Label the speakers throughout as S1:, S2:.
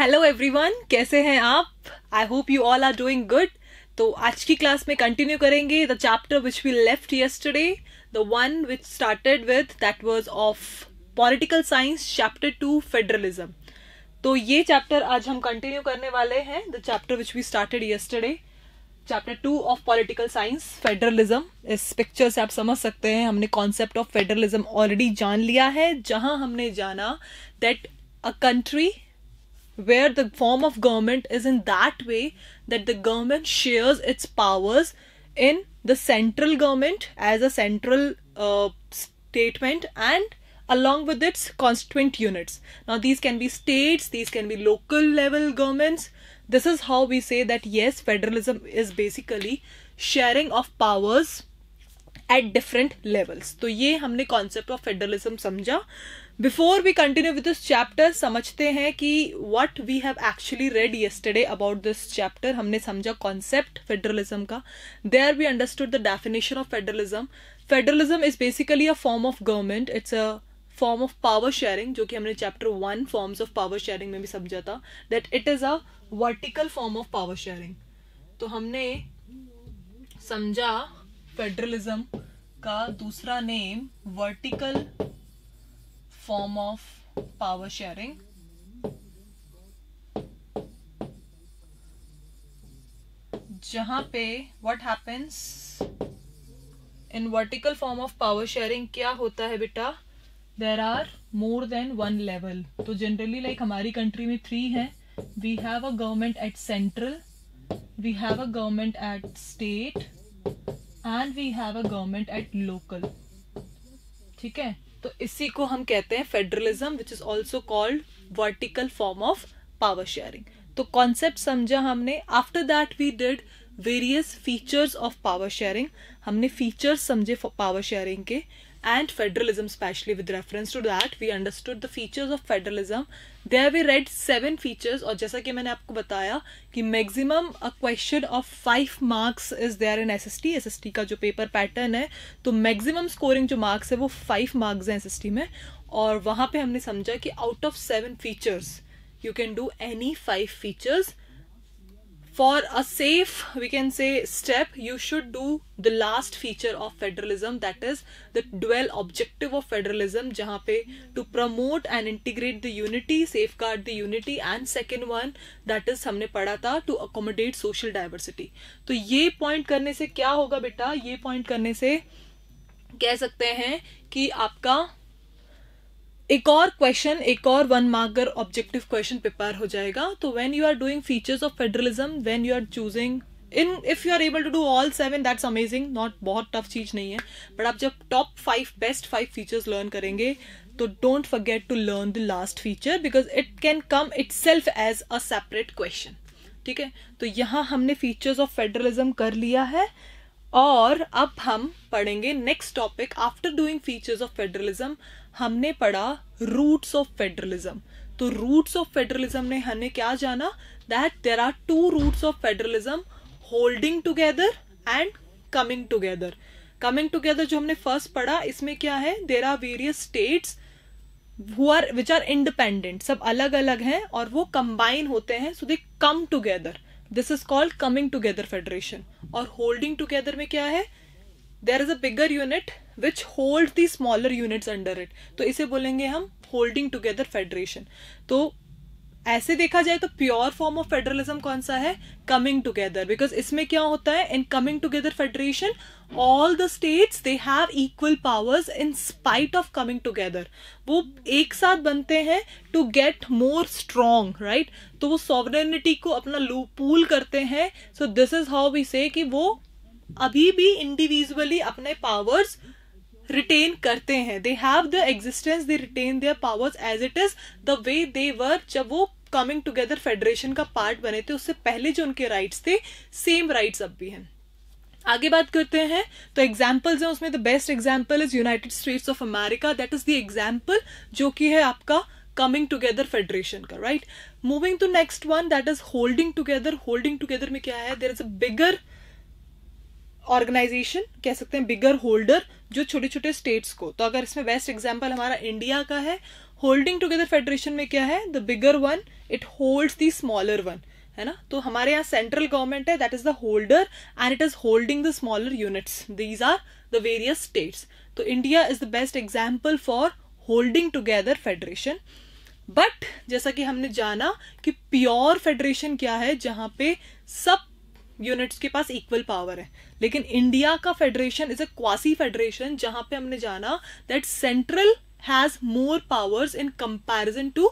S1: Hello everyone, कैसे हैं आप? I hope you all are doing good. तो आज की क्लास में कंटिन्यू करेंगे the chapter which we left yesterday, the one which started with that was of political science chapter 2 federalism. तो ये चैप्टर आज हम कंटिन्यू करने वाले हैं, the chapter which we started yesterday, chapter 2 of political science federalism. इस picture से आप समझ सकते हैं हमने कॉन्सेप्ट ऑफ फेडरलिज्म ऑलरेडी जान लिया है, जहां हमने जाना that a country where the form of government is in that way that the government shares its powers in the central government as a central statement and along with its constituent units. Now these can be states, these can be local level governments. This is how we say that yes, federalism is basically sharing of powers at different levels. तो ये हमने concept of federalism समझा. Before we continue with this chapter, समझते हैं कि what we have actually read yesterday about this chapter. हमने समझा concept federalism का. There we understood the definition of federalism. Federalism is basically a form of government. It's a form of power sharing, जो कि हमने chapter 1 forms of power sharing में भी समझा था. That it is a vertical form of power sharing. तो हमने समझा federalism का दूसरा name vertical form of power sharing. जहां पे what happens in vertical form of power sharing क्या होता है बेटा? There are more than one level. तो generally like हमारी country में 3 हैं. We have a government at central, we have a government at state and we have a government at local. ठीक है, तो इसी को हम कहते हैं federalism, which is also called vertical form of power sharing. तो कॉन्सेप्ट समझा हमने. After that we did various features of power sharing. हमने फीचर्स समझे पावर शेयरिंग के and federalism, especially with reference to that we understood the features of federalism. There we read 7 features. और जैसा कि मैंने आपको बताया कि maximum a question of 5 marks is there in SST. SST का जो पेपर पैटर्न है, तो maximum scoring जो marks है वो 5 marks हैं SST में. और वहां पे हमने समझा कि out of 7 features you can do any 5 features. For a safe, we can say, step, you should do the last feature of federalism, that is the dual objective of federalism, जहाँ पे to promote and integrate the unity, safeguard the unity, and second one that is हमने पढ़ा था to accommodate social diversity. तो ये point करने से क्या होगा बेटा? ये point करने से कह सकते हैं कि आपका एक और क्वेश्चन, एक और 1 मार्कर ऑब्जेक्टिव क्वेश्चन प्रिपेयर हो जाएगा. तो when you are doing features of federalism, when you are choosing in, if you are able to do all 7 that's amazing, not बहुत टफ चीज नहीं है. बट आप जब टॉप 5 बेस्ट 5 फीचर्स लर्न करेंगे तो don't forget to learn the last feature because it can come itself as a separate question. ठीक है, तो यहाँ हमने फीचर्स ऑफ फेडरलिज्म कर लिया है और अब हम पढ़ेंगे next topic. After doing features of federalism हमने पढ़ा रूट्स ऑफ फेडरलिज्म. तो रूट्स ऑफ फेडरलिज्म ने हमें क्या जाना? That there are 2 roots of federalism, holding together and coming together. Coming together जो हमने फर्स्ट पढ़ा, इसमें क्या है? There are various states which are independent, सब अलग अलग हैं और वो कंबाइन होते हैं, so they come together. This is called coming together federation. और होल्डिंग टुगेदर में क्या है? There is a bigger unit which hold the smaller units under it, तो इसे बोलेंगे हम होल्डिंग टुगेदर फेडरेशन. तो ऐसे देखा जाए तो प्योर फॉर्म ऑफ फेडरलिज्म कौन सा है? Coming together. बिकॉज इसमें क्या होता है? In coming together federation all the states they have equal powers in spite of coming together. वो एक साथ बनते हैं to get more strong, right? तो वो सॉवरेनिटी को अपना पूल करते हैं. So this is how we say कि वो अभी भी इंडिविजुअली अपने पावर्स रिटेन करते हैं. They have the existence, they retain their powers as it is the way they were जब वो कमिंग टुगेदर फेडरेशन का पार्ट बने थे. उससे पहले जो उनके राइट्स थे, सेम राइट्स अब भी हैं. आगे बात करते हैं तो एग्जाम्पल्स हैं. उसमें the best example is United States of America. That is the example जो कि है आपका कमिंग टुगेदर फेडरेशन का, right? Moving to next one, that is holding together. Holding together में क्या है? There is a bigger organisation कह सकते हैं, बिगर होल्डर जो छोटे छोटे स्टेट्स को। तो अगर इसमें बेस्ट एग्जांपल हमारा इंडिया का है, होल्डिंग टुगेदर फेडरेशन में क्या है, the bigger one it holds the smaller one, है ना। तो हमारे यहाँ सेंट्रल गवर्नमेंट है, that is the holder and it is holding the smaller units, these are the various states. तो India is the best example for holding together federation. But जैसा कि हमने जाना कि प्योर फेडरेशन क्या है, जहां पे सब यूनिट्स के पास इक्वल पावर है, लेकिन इंडिया का federation is a quasi federation, जहां पे हमने जाना that central has more powers in comparison to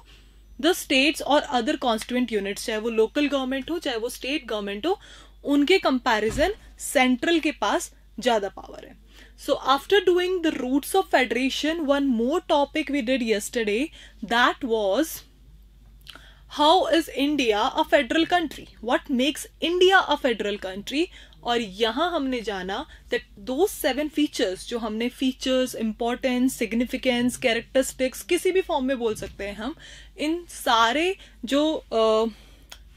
S1: the states और अदर कॉन्स्टिट्यूएंट यूनिट्स, चाहे वो लोकल गवर्नमेंट हो चाहे वो स्टेट गवर्नमेंट हो, उनके कंपैरिजन सेंट्रल के पास ज्यादा पावर है। So after doing the roots of federation, one more topic we did yesterday, that was how is India a federal country? What makes India a federal country? और यहाँ हमने जाना that those 7 features, जो हमने features, importance, significance, characteristics किसी भी form में बोल सकते हैं हम, इन सारे जो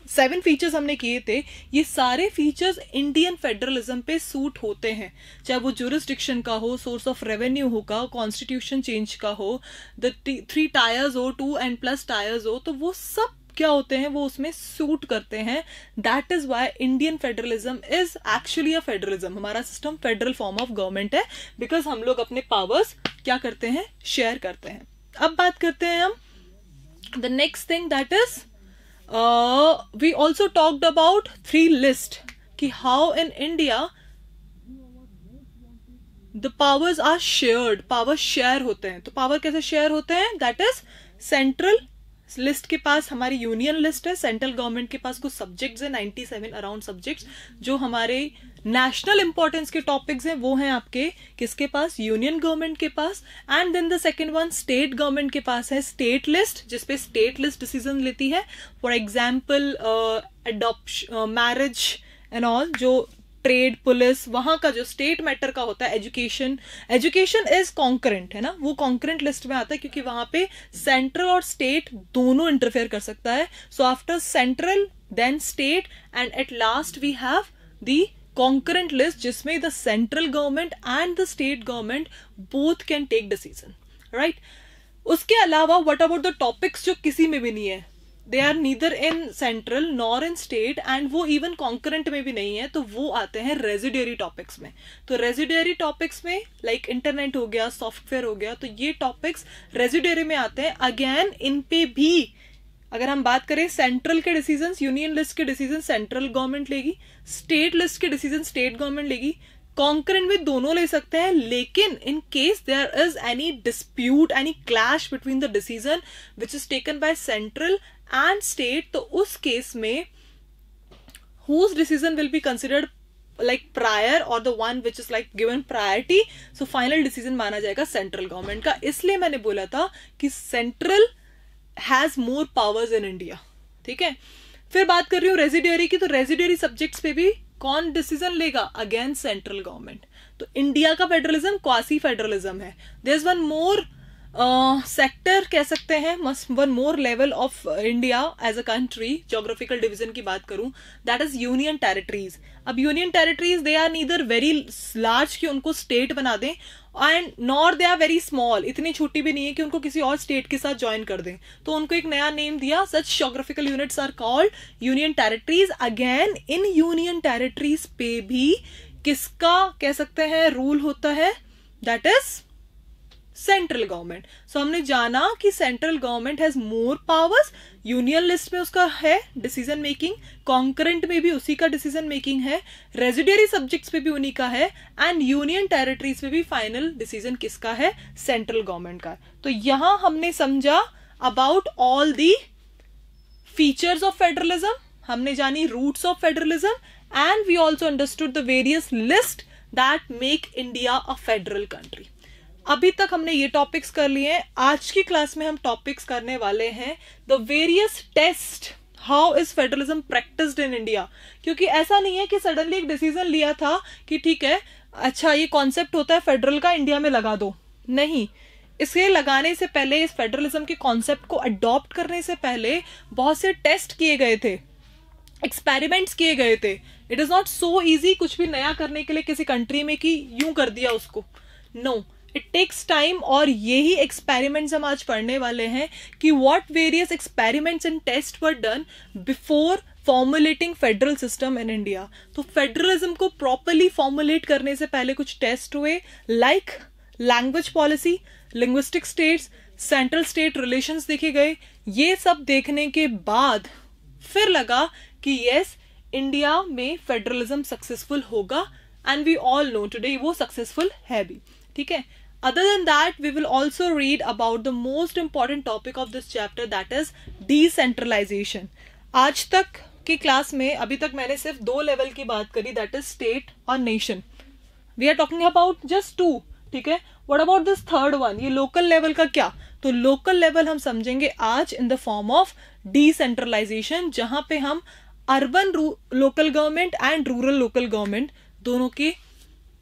S1: 7 फीचर्स हमने किए थे, ये सारे फीचर्स इंडियन फेडरलिज्म पे सूट होते हैं, चाहे वो जुरिस्डिक्शन का हो, सोर्स ऑफ रेवेन्यू होगा, कॉन्स्टिट्यूशन चेंज का हो, द 3 टायर्स हो, 2 and plus टायर्स हो, तो वो सब क्या होते हैं, वो उसमें सूट करते हैं। That is why Indian federalism is actually a federalism. हमारा system federal form of government है, बिकॉज हम लोग अपने पावर्स क्या करते हैं, शेयर करते हैं। अब बात करते हैं हम the next thing, that is we also talked about 3 list कि how in India the powers are shared, power share होते हैं। तो पावर कैसे शेयर होते हैं, that is सेंट्रल लिस्ट के पास हमारी यूनियन लिस्ट है, सेंट्रल गवर्नमेंट के पास कुछ सब्जेक्ट्स है, 97 अराउंड सब्जेक्ट्स, जो हमारे नेशनल इंपॉर्टेंस के टॉपिक्स हैं, वो हैं आपके किसके पास, यूनियन गवर्नमेंट के पास। And then the second one state government के पास है स्टेट लिस्ट, जिसपे स्टेट लिस्ट डिसीजन लेती है, for example adoption, marriage and all, जो ट्रेड, पुलिस, वहां का जो स्टेट मैटर का होता है, एजुकेशन, एजुकेशन इज कॉन्करेंट, है ना, वो कॉन्करेंट लिस्ट में आता है, क्योंकि वहां पे सेंट्रल और स्टेट दोनों इंटरफेयर कर सकता है। So after central then state and at last we have the concurrent list, जिसमें the central government and the state government both can take decision, right. उसके अलावा व्हाट अबाउट द टॉपिक्स जो किसी में भी नहीं है, they are neither in central nor in state, and वो इवन कॉन्करेंट में भी नहीं है, तो वो आते हैं रेजिडियरी टॉपिक्स में। तो रेजिडियरी टॉपिक्स में लाइक इंटरनेट हो गया, सॉफ्टवेयर हो गया, तो ये टॉपिक्स रेजिडियरी में आते हैं। अगेन इन पे भी अगर हम बात करें, सेंट्रल के डिसीजन, यूनियन लिस्ट के डिसीजन सेंट्रल गवर्नमेंट लेगी, स्टेट लिस्ट के डिसीजन स्टेट गवर्नमेंट लेगी, कॉन्करेंट में दोनों ले सकते हैं, लेकिन in case there is any dispute, any clash between the decision which is taken by central and state, तो उस केस में whose decision will be considered like prior or the one which is like given priority, so final decision माना जाएगा central government का। इसलिए मैंने बोला था कि central has more powers in India, ठीक है। फिर बात कर रही हूँ रेजिडियरी की, तो रेजिडियरी सब्जेक्ट्स पे भी कौन डिसीजन लेगा, अगेन सेंट्रल गवर्नमेंट। तो इंडिया का फेडरलिज्म क्वासी फेडरलिज्म है। There is one more sector कह सकते हैं, one more level of India as a country, geographical division की बात करूं, दैट इज यूनियन टेरिटरीज। अब union territories they are neither very large कि उनको स्टेट बना दें, and nor they are very small, इतनी छोटी भी नहीं है कि उनको किसी और स्टेट के साथ ज्वाइन कर दें, तो उनको एक नया नेम दिया, such geographical units are called union territories. Again in union territories पे भी किसका कह सकते हैं रूल होता है, that is central government. So हमने जाना कि central government has more powers, union list में उसका है डिसीजन मेकिंग, कॉन्करेंट में भी उसी का डिसीजन मेकिंग है, रेजिडियरी सब्जेक्ट्स पे भी उन्हीं का है, एंड यूनियन टेरिटरीज पे भी फाइनल डिसीजन किसका है, सेंट्रल गवर्नमेंट का। तो यहां हमने समझा about all the features of federalism, हमने जानी roots of federalism, and we also understood the various list that make India a federal country. अभी तक हमने ये टॉपिक्स कर लिए हैं। आज की क्लास में हम टॉपिक्स करने वाले हैं the various test, how is federalism practised in India. क्योंकि ऐसा नहीं है कि सडनली एक डिसीजन लिया था कि ठीक है, अच्छा ये कॉन्सेप्ट होता है फेडरल का, इंडिया में लगा दो, नहीं। इसे लगाने से पहले, इस फेडरलिज्म के कॉन्सेप्ट को अडॉप्ट करने से पहले बहुत से टेस्ट किए गए थे, एक्सपेरिमेंट्स किए गए थे. It is not so easy कुछ भी नया करने के लिए किसी कंट्री में कि यूं कर दिया उसको. No, it takes time. और यही एक्सपेरिमेंट्स हम आज पढ़ने वाले हैं कि what various experiments and test were done before formulating federal system in India. तो फेडरलिज्म को प्रॉपरली फॉर्मुलेट करने से पहले कुछ टेस्ट हुए, like language policy, linguistic states, central state relations देखे गए. ये सब देखने के बाद फिर लगा कि यस, इंडिया में फेडरलिज्म सक्सेसफुल होगा. And we all know today वो सक्सेसफुल है भी. ठीक है. Other than that, we will also read about the most important topic of this chapter, that is decentralization. आज तक की क्लास में अभी तक मैंने सिर्फ 2 लेवल की बात करी, that is state और nation. We are talking about just 2. ठीक है. What about this third one? ये लोकल लेवल का क्या? तो लोकल लेवल हम समझेंगे आज in the form of decentralisation, जहां पे हम urban local government and rural local government दोनों की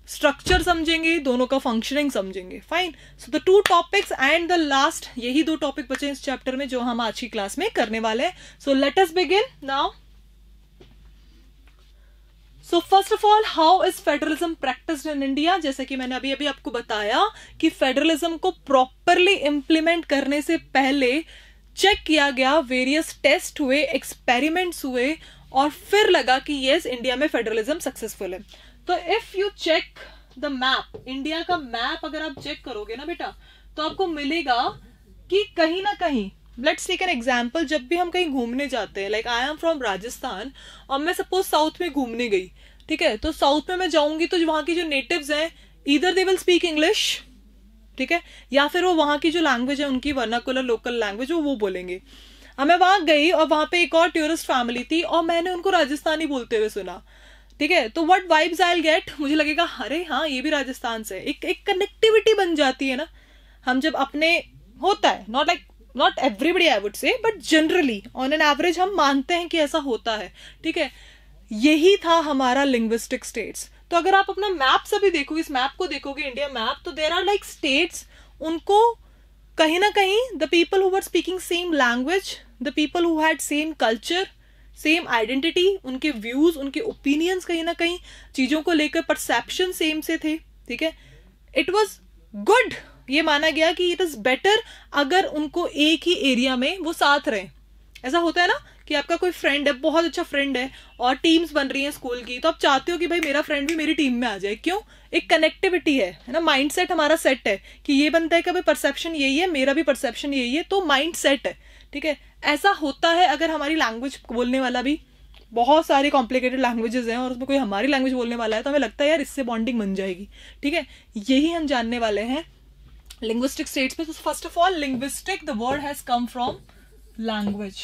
S1: स्ट्रक्चर समझेंगे, दोनों का फंक्शनिंग समझेंगे. Fine. So the 2 topics and the last, यही 2 टॉपिक बचे इस चैप्टर में जो हम आज की क्लास में करने वाले हैं. So let us begin now. So first of all, how is federalism practised in India. जैसे कि मैंने अभी आपको बताया कि फेडरलिज्म को प्रॉपरली इंप्लीमेंट करने से पहले चेक किया गया, वेरियस टेस्ट हुए, एक्सपेरिमेंट्स हुए, और फिर लगा कि यस, इंडिया में फेडरलिज्म सक्सेसफुल है. तो if you check the map, India का मैप अगर आप चेक करोगे ना बेटा, तो आपको मिलेगा कि कहीं ना कहीं, लेट्स टेक एन एग्जांपल, जब भी हम कहीं घूमने जाते हैं, like I am from Rajasthan और मैं सपोज साउथ में घूमने गई. ठीक है. तो साउथ में मैं जाऊंगी तो वहां की जो नेटिव्स हैं, either they will speak English, ठीक है, या फिर वो वहां की जो लैंग्वेज है उनकी वर्नाकुलर लोकल लैंग्वेज वो बोलेंगे. अब मैं वहां गई और वहां पे एक और टूरिस्ट फैमिली थी और मैंने उनको राजस्थानी बोलते हुए सुना. ठीक है. तो what vibes I will get, मुझे लगेगा अरे हाँ, ये भी राजस्थान से. एक कनेक्टिविटी बन जाती है ना. हम जब अपने, होता है, not everybody I would say, but generally on an average हम मानते हैं कि ऐसा होता है. ठीक है. यही था हमारा लिंग्विस्टिक स्टेट्स. तो अगर आप अपना मैप से भी देखोगे, इस मैप को देखोगे, इंडिया मैप, तो देयर आर लाइक स्टेट्स. उनको कहीं ना कहीं the people who were speaking same language, the people who had same culture, same identity, उनके व्यूज, उनके ओपिनियंस, कहीं ना कहीं चीजों को लेकर परसेप्शन सेम से थे. ठीक है. It was good. ये माना गया कि इट इज बेटर अगर उनको एक ही एरिया में वो साथ रहे. ऐसा होता है ना कि आपका कोई फ्रेंड है, बहुत अच्छा फ्रेंड है, और टीम्स बन रही हैं स्कूल की, तो आप चाहते हो कि भाई मेरा फ्रेंड भी मेरी टीम में आ जाए. क्यों? एक कनेक्टिविटी है ना. माइंड सेट हमारा सेट है कि ये बनता है कि भाई परसेप्शन यही है, मेरा भी परसेप्शन यही है, तो माइंड सेट है. ठीक है. ऐसा होता है अगर हमारी लैंग्वेज बोलने वाला भी, बहुत सारी कॉम्प्लिकेटेड लैंग्वेजेस हैं और उसमें कोई हमारी लैंग्वेज बोलने वाला है, तो हमें लगता है यार इससे बॉन्डिंग बन जाएगी. ठीक है. यही हम जानने वाले हैं लिंग्विस्टिक स्टेट्स में. तो first of all, linguistic, the word has come from language.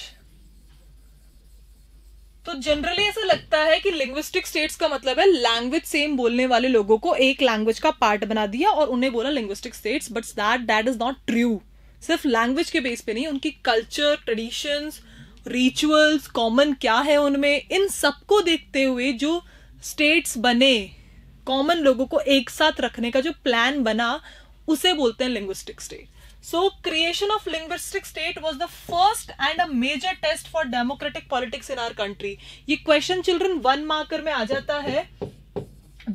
S1: तो जनरली ऐसा लगता है कि लिंग्विस्टिक स्टेट्स का मतलब है लैंग्वेज सेम बोलने वाले लोगों को एक लैंग्वेज का पार्ट बना दिया और उन्हें बोला linguistic states. But that is not true. सिर्फ लैंग्वेज के बेस पे नहीं, उनकी कल्चर, ट्रेडिशंस, रिचुअल्स, कॉमन क्या है उनमें, इन सबको देखते हुए जो स्टेट्स बने, कॉमन लोगों को एक साथ रखने का जो प्लान बना, उसे बोलते हैं linguistic state. So creation of linguistic state was the first and a major test for democratic politics in our country. ये question children 1 marker में आ जाता है.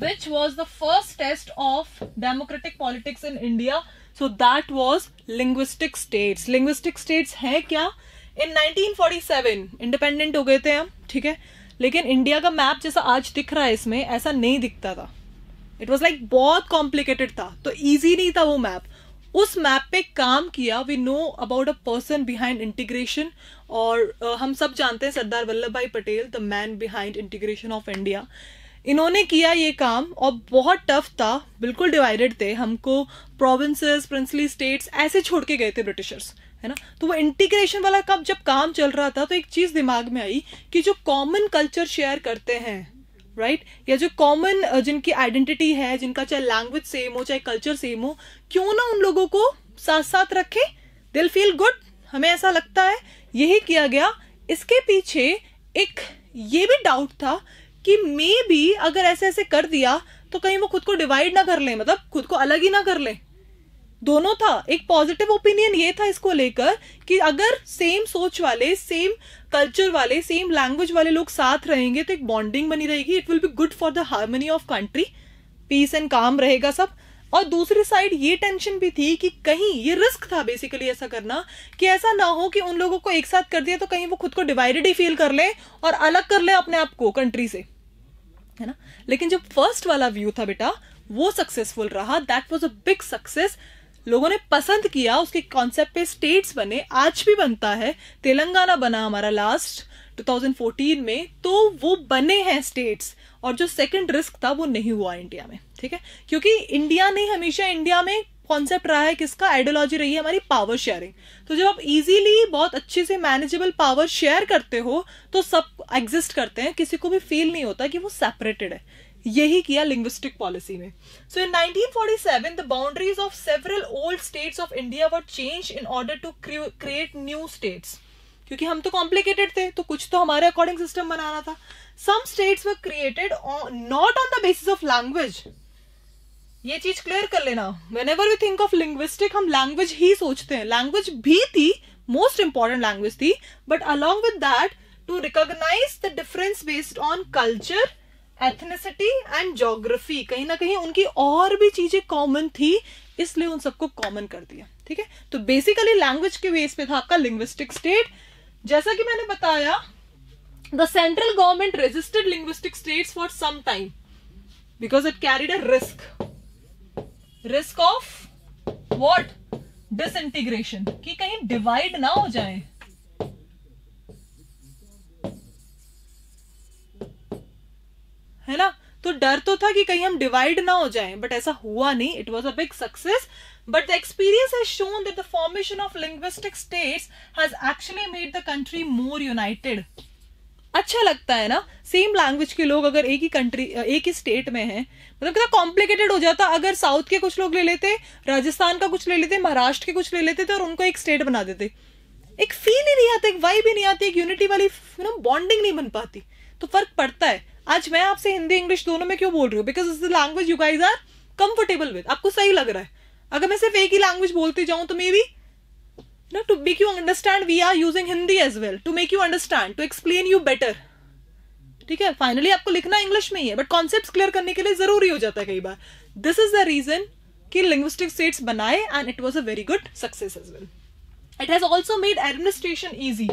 S1: Which was the first test of democratic politics in India? So that was linguistic states. Linguistic states है क्या? In 1947 independent हो गए थे हम. ठीक है. लेकिन इंडिया का मैप जैसा आज दिख रहा है इसमें, ऐसा नहीं दिखता था. It was like बहुत complicated था, तो easy नहीं था वो मैप. उस मैप पे काम किया. We know about a person behind integration, और हम सब जानते हैं Sardar Vallabh Bhai Patel, the man behind integration of India. इन्होंने किया ये काम और बहुत टफ था, बिल्कुल डिवाइडेड थे. हमको प्रोविंसेस, प्रिंसली स्टेट्स ऐसे छोड़ के गए थे ब्रिटिशर्स, है ना. तो वो इंटीग्रेशन वाला कब जब काम चल रहा था, तो एक चीज दिमाग में आई कि जो कॉमन कल्चर शेयर करते हैं, राइट, या जो कॉमन जिनकी आइडेंटिटी है, जिनका चाहे लैंग्वेज सेम हो, चाहे कल्चर सेम हो, क्यों ना उन लोगों को साथ साथ रखे, दे विल फील गुड. हमें ऐसा लगता है यही किया गया. इसके पीछे एक ये भी डाउट था कि मे बी अगर ऐसे ऐसे कर दिया तो कहीं वो खुद को डिवाइड ना कर ले, मतलब खुद को अलग ही ना कर ले. दोनों था। एक पॉजिटिव ओपिनियन ये था इसको लेकर कि अगर सेम सोच वाले, सेम कल्चर वाले, सेम लैंग्वेज वाले लोग साथ रहेंगे तो एक बॉन्डिंग बनी रहेगी, it will be good for the harmony of country, peace and calm रहेगा सब। और दूसरी साइड ये टेंशन भी थी कि कहीं ये रिस्क था बेसिकली ऐसा करना कि ऐसा ना हो कि उन लोगों को एक साथ कर दिया तो कहीं वो खुद को डिवाइडेड ही फील कर ले और अलग कर ले अपने आप को कंट्री से, है ना। लेकिन जो फर्स्ट वाला व्यू था बेटा वो सक्सेसफुल रहा, that was a big success. लोगों ने पसंद किया, उसके कॉन्सेप्ट पे स्टेट्स बने, आज भी बनता है। तेलंगाना बना हमारा लास्ट 2014 में, तो वो बने हैं स्टेट्स। और जो सेकंड रिस्क था वो नहीं हुआ इंडिया में, ठीक है, क्योंकि इंडिया ने हमेशा, इंडिया में कॉन्सेप्ट रहा है किसका, आइडियोलॉजी रही है हमारी पावर शेयरिंग। तो जब आप इजीली बहुत अच्छे से मैनेजेबल पावर शेयर करते हो तो सब एग्जिस्ट करते हैं, किसी को भी फील नहीं होता कि वो सेपरेटेड है। यही किया लिंग्विस्टिक पॉलिसी में। So in 1947 the boundaries of several old states of India were change in order to create new states, क्योंकि हम तो कॉम्प्लिकेटेड थे तो कुछ तो हमारे अकॉर्डिंग सिस्टम बनाना था। Some states were created not on the basis of language. ये चीज क्लियर कर लेना, whenever we think of linguistic हम लैंग्वेज ही सोचते हैं। लैंग्वेज भी थी, मोस्ट इंपॉर्टेंट लैंग्वेज थी, but along with that to recognise the difference based on culture, ethnicity and geography. कहीं ना कहीं उनकी और भी चीजें कॉमन थी, इसलिए उन सबको कॉमन कर दिया, ठीक है। तो बेसिकली लैंग्वेज के बेस पे था आपका लिंग्विस्टिक स्टेट। जैसा कि मैंने बताया, the central government resisted linguistic states for some time because it carried a risk of what, disintegration, कि कहीं डिवाइड ना हो जाए। है ना, तो डर तो था कि कहीं हम डिवाइड ना हो जाएं, बट ऐसा हुआ नहीं। It was a big success, but the experience has shown that the formation of linguistic states has actually made the country more united. अच्छा लगता है ना, सेम लैंग्वेज के लोग अगर एक ही कंट्री, एक ही स्टेट में हैं, मतलब कितना कॉम्प्लिकेटेड हो जाता अगर साउथ के कुछ लोग ले लेते, राजस्थान का कुछ ले लेते, महाराष्ट्र के कुछ ले लेते थे और उनको एक स्टेट बना देते। एक फील ही नहीं आता, एक वाइब ही नहीं आती, एक यूनिटी वाली बॉन्डिंग नहीं बन पाती, तो फर्क पड़ता है। आज मैं आपसे हिंदी इंग्लिश दोनों में क्यों बोल रही हूँ, because it's the language you guys are comfortable with, आपको सही लग रहा है। अगर मैं सिर्फ एक ही लैंग्वेज बोलती जाऊं तो maybe to make you understand we are using Hindi as well, to make you understand, to explain you better, ठीक है। फाइनली आपको लिखना इंग्लिश में ही है, बट कॉन्सेप्ट्स क्लियर करने के लिए जरूरी हो जाता है कई बार। दिस इज द रीजन कि लिंग्विस्टिक स्टेट्स बनाए and it was a very good success as well. It has also made administration easy.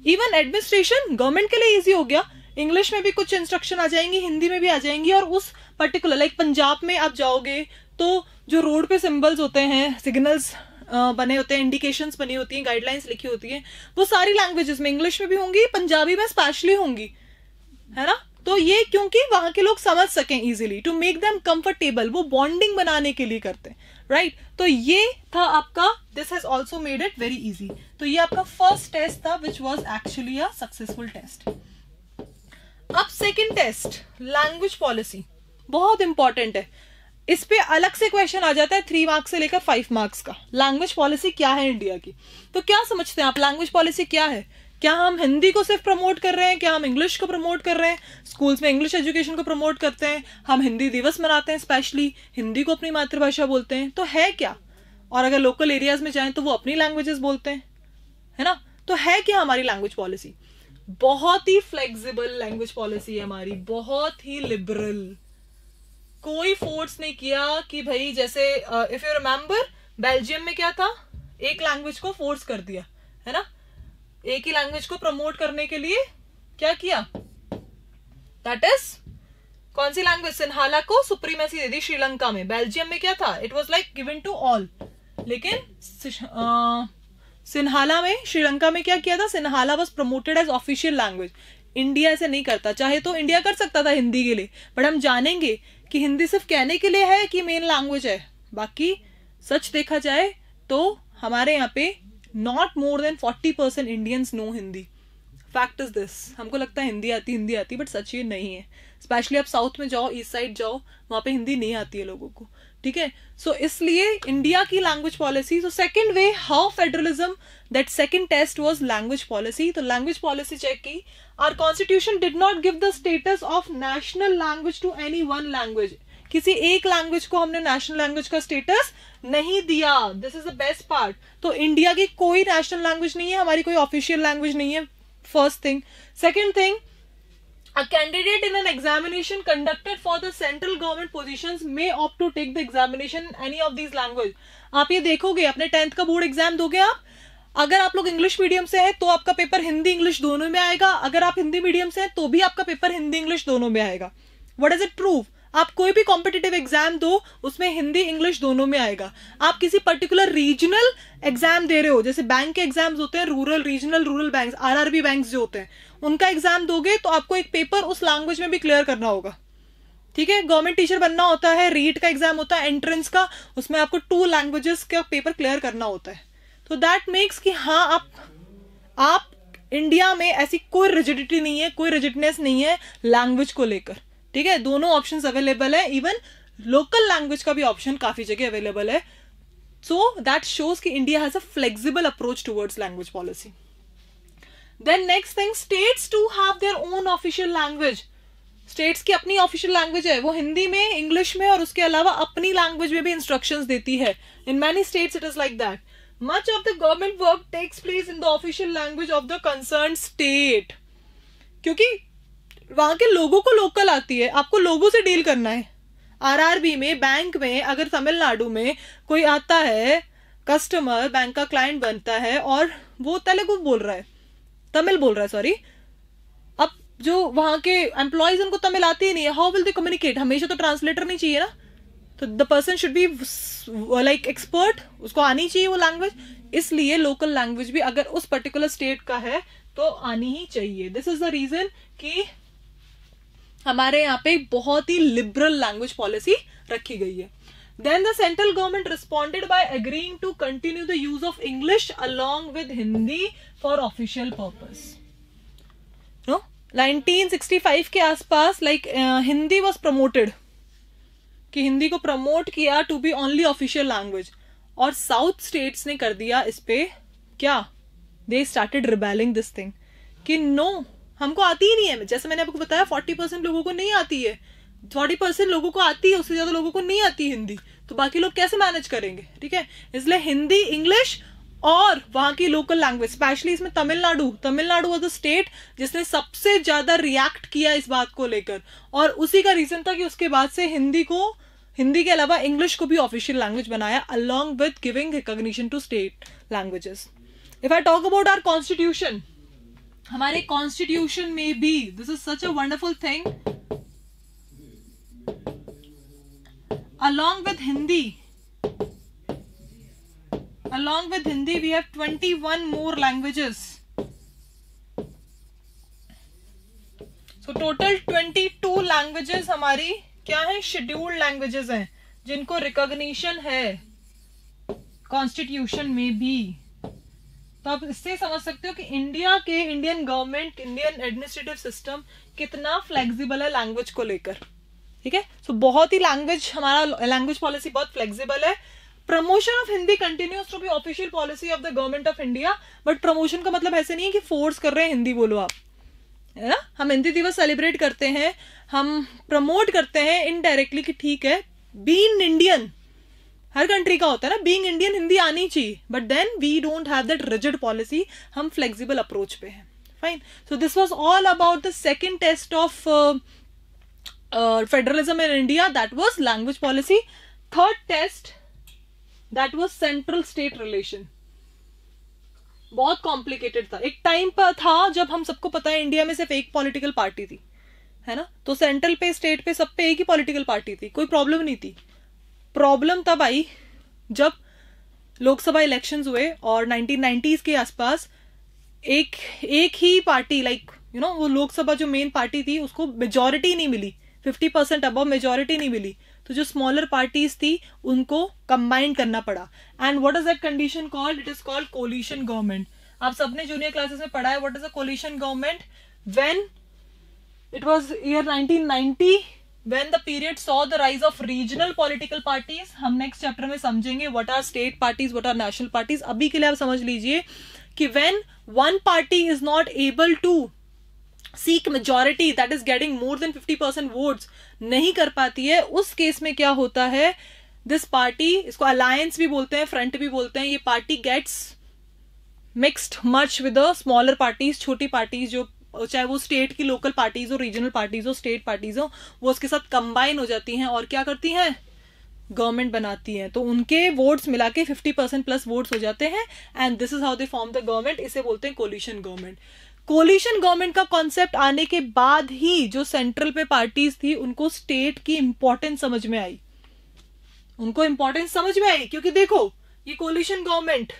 S1: Even administration government के लिए ईजी हो गया, इंग्लिश में भी कुछ इंस्ट्रक्शन आ जाएंगी, हिंदी में भी आ जाएंगी, और उस पर्टिकुलर लाइक पंजाब में आप जाओगे तो जो रोड पे सिंबल्स होते हैं, सिग्नल्स बने होते हैं, इंडिकेशंस बनी होती हैं, गाइडलाइंस लिखी होती हैं, वो सारी लैंग्वेजेस में, इंग्लिश में भी होंगी, पंजाबी में स्पेशली होंगी, है ना। तो ये क्योंकि वहां के लोग समझ सकें easily, to make them comfortable, वो बॉन्डिंग बनाने के लिए करते हैं, राइट। तो ये था आपका, this has also made it very easy. तो ये आपका फर्स्ट टेस्ट था which was actually a successful test. अब सेकेंड टेस्ट, लैंग्वेज पॉलिसी, बहुत इंपॉर्टेंट है। इस पे अलग से क्वेश्चन आ जाता है 3 मार्क्स से लेकर 5 मार्क्स का। लैंग्वेज पॉलिसी क्या है इंडिया की, तो क्या समझते हैं आप लैंग्वेज पॉलिसी क्या है? क्या हम हिंदी को सिर्फ प्रमोट कर रहे हैं, क्या हम इंग्लिश को प्रमोट कर रहे हैं, स्कूल्स में इंग्लिश एजुकेशन को प्रमोट करते हैं, हम हिंदी दिवस मनाते हैं, स्पेशली हिंदी को अपनी मातृभाषा बोलते हैं, तो है क्या? और अगर लोकल एरियाज में जाएं तो वो अपनी लैंग्वेजेस बोलते हैं, है ना। तो है क्या हमारी लैंग्वेज पॉलिसी? बहुत ही फ्लेक्सिबल लैंग्वेज पॉलिसी है हमारी, बहुत ही लिबरल। कोई फोर्स नहीं किया कि भाई, जैसे इफ यू रिमेम्बर बेल्जियम में क्या था, एक लैंग्वेज को फोर्स कर दिया, है ना, एक ही लैंग्वेज को प्रमोट करने के लिए क्या किया, दैट इज कौन सी लैंग्वेज, सिन्हाला को सुप्रीमेसी दे दी श्रीलंका में। बेल्जियम में क्या था, it was like given to all, लेकिन सिन्हाला में, श्रीलंका में क्या किया था, Sinhala was promoted as official language. India ऐसे नहीं करता, चाहे तो इंडिया कर सकता था हिंदी के लिए, बट हम जानेंगे कि हिंदी सिर्फ कहने के लिए है कि मेन लैंग्वेज है। बाकी सच देखा जाए तो हमारे यहाँ पे not more than 40% Indians know Hindi. Fact is this. हमको लगता है हिंदी आती, बट सच ये नहीं है। स्पेशली आप साउथ में जाओ, ईस्ट साइड जाओ, वहां पे हिंदी नहीं आती है लोगों को, ठीक है। सो इसलिए इंडिया की language policy, so second way how federalism, that second test was language policy. तो लैंग्वेज पॉलिसी चेक की, our constitution did not give the status of national language to any one language. किसी एक language को हमने national language का status नहीं दिया. This is the best part. तो इंडिया की कोई नेशनल लैंग्वेज नहीं है, हमारी कोई ऑफिशियल लैंग्वेज नहीं है. First thing. Second thing, a candidate in an examination conducted for the central government positions may opt to take the examination in any of these language. आप ये देखोगे, अपने 10th का बोर्ड एग्जाम दोगे आप, अगर आप लोग इंग्लिश मीडियम से हैं तो आपका पेपर हिंदी इंग्लिश दोनों में आएगा. अगर आप हिंदी मीडियम से हैं तो भी आपका पेपर हिंदी इंग्लिश दोनों में आएगा. What does it prove? आप कोई भी कॉम्पिटिटिव एग्जाम दो, उसमें हिंदी इंग्लिश दोनों में आएगा. आप किसी पर्टिकुलर रीजनल एग्जाम दे रहे हो, जैसे बैंक के एग्जाम्स होते हैं, rural regional rural bank, RRB bank जो होते हैं, उनका एग्जाम दोगे तो आपको एक पेपर उस लैंग्वेज में भी क्लियर करना होगा. ठीक है. गवर्नमेंट टीचर बनना होता है, रीट का एग्जाम होता है एंट्रेंस का, उसमें आपको 2 लैंग्वेजेस का पेपर क्लियर करना होता है. तो दैट मेक्स कि हाँ, आप इंडिया में ऐसी कोई रिजिडिटी नहीं है, कोई रिजिडनेस नहीं है लैंग्वेज को लेकर. ठीक है. दोनों ऑप्शंस अवेलेबल है. इवन लोकल लैंग्वेज का भी ऑप्शन काफी जगह अवेलेबल है. सो दैट शोज कि India has a flexible approach towards language policy. Then next thing, states to have their own official language. States की अपनी ऑफिशियल लैंग्वेज है, वो हिंदी में, इंग्लिश में, और उसके अलावा अपनी लैंग्वेज में भी इंस्ट्रक्शंस देती है. In many states it is like that. Much of the government work takes place in the official language of the concerned state. क्योंकि वहां के लोगों को लोकल आती है, आपको लोगों से डील करना है. आरआरबी में, बैंक में, अगर तमिलनाडु में कोई आता है कस्टमर, बैंक का क्लाइंट बनता है और वो तेलुगु बोल रहा है, तमिल बोल रहा है, सॉरी, अब जो वहां के एम्प्लॉयज उनको तमिल आती ही नहीं है, हाउ विल दे कम्युनिकेट? हमेशा तो ट्रांसलेटर नहीं चाहिए ना. तो the person should be like expert, उसको आनी चाहिए वो लैंग्वेज. इसलिए लोकल लैंग्वेज भी अगर उस पर्टिकुलर स्टेट का है तो आनी ही चाहिए. दिस इज द रीजन कि हमारे यहाँ पे बहुत ही लिबरल लैंग्वेज पॉलिसी रखी गई है. Then the central government responded by agreeing to continue the use of English along with Hindi for official purpose. No, 1965 के आसपास लाइक हिंदी वॉज प्रमोटेड, कि हिंदी को प्रमोट किया to be only official language. और south states ने कर दिया इस पे क्या, they started rebelling this thing कि नो, हमको आती ही नहीं है. जैसे मैंने आपको बताया 40% लोगों को नहीं आती है, 40% लोगों को आती है, उससे ज्यादा लोगों को नहीं आती हिंदी. तो बाकी लोग कैसे मैनेज करेंगे? ठीक है. इसलिए हिंदी, इंग्लिश और वहां की लोकल लैंग्वेज, स्पेशली इसमें तमिलनाडु वाज द स्टेट जिसने सबसे ज्यादा रिएक्ट किया इस बात को लेकर. और उसी का रीजन था कि उसके बाद से हिंदी के अलावा इंग्लिश को भी ऑफिशियल लैंग्वेज बनाया, along with giving recognition to state languages. If I talk about our constitution, हमारे कॉन्स्टिट्यूशन में भी this is such a wonderful thing. Along with Hindi we have 21 more languages. So total 22 languages हमारी क्या है, scheduled languages हैं, जिनको recognition है constitution में भी. तो आप इससे समझ सकते हो कि Indian government, Indian administrative system कितना फ्लेक्सिबल है लैंग्वेज को लेकर. ठीक है. सो बहुत ही हमारा लैंग्वेज पॉलिसी बहुत फ्लेक्सिबल है. Promotion of Hindi continues to be official policy of the government of India. But promotion का मतलब ऐसे नहीं है कि फोर्स कर रहे हैं हिंदी बोलो आप, है ना. हम हिंदी दिवस सेलिब्रेट करते हैं, हम प्रमोट करते हैं इनडायरेक्टली कि ठीक है, बीइंग इंडियन हर कंट्री का होता है ना, बीइंग इंडियन हिंदी आनी चाहिए. But then we don't have that rigid policy, हम फ्लेक्सिबल अप्रोच पे हैं. Fine. So this was all about the second test of federalism in India, that was language policy. Third test, that was central state relation. बहुत complicated था. एक time पर था जब हम सबको पता है इंडिया में सिर्फ एक पॉलिटिकल पार्टी थी, है ना. तो सेंट्रल पे, स्टेट पे, सब पे एक ही पॉलिटिकल पार्टी थी, कोई प्रॉब्लम नहीं थी. प्रॉब्लम तब आई जब लोकसभा इलेक्शंस हुए और 1990s के आसपास एक ही पार्टी, लाइक यू नो, वो लोकसभा जो मेन पार्टी थी उसको मेजोरिटी नहीं मिली, 50% अबव मेजोरिटी नहीं मिली. तो जो स्मॉलर पार्टीज थी उनको कंबाइन करना पड़ा. And what is that condition called? It is called coalition government. आप सबने जूनियर क्लासेस में पढ़ा है what is a coalition government. When it was year 1990, when the period saw the rise of regional political parties. हम next chapter में समझेंगे what are state parties, what are national parties. अभी के लिए आप समझ लीजिए कि when one party is not able to seek majority that is getting more than 50% votes नहीं कर पाती है, उस केस में क्या होता है, दिस पार्टी, इसको अलायंस भी बोलते हैं, फ्रंट भी बोलते हैं, ये party gets mixed much with the smaller parties, छोटी पार्टीज जो चाहे वो स्टेट की लोकल पार्टीज हो, रीजनल पार्टीज हो, स्टेट पार्टीज हो, वो उसके साथ कंबाइन हो जाती हैं और क्या करती हैं, गवर्नमेंट बनाती हैं। तो उनके वोट्स मिला के 50% प्लस वोट्स हो जाते हैं and this is how they form the government. इसे बोलते हैं कोलिशन गवर्नमेंट। कोलिशन गवर्नमेंट का कॉन्सेप्ट आने के बाद ही जो सेंट्रल पे पार्टीज थी उनको स्टेट की इंपॉर्टेंस समझ में आई, उनको इंपॉर्टेंस समझ में आई, क्योंकि देखो ये कोलिशन गवर्नमेंट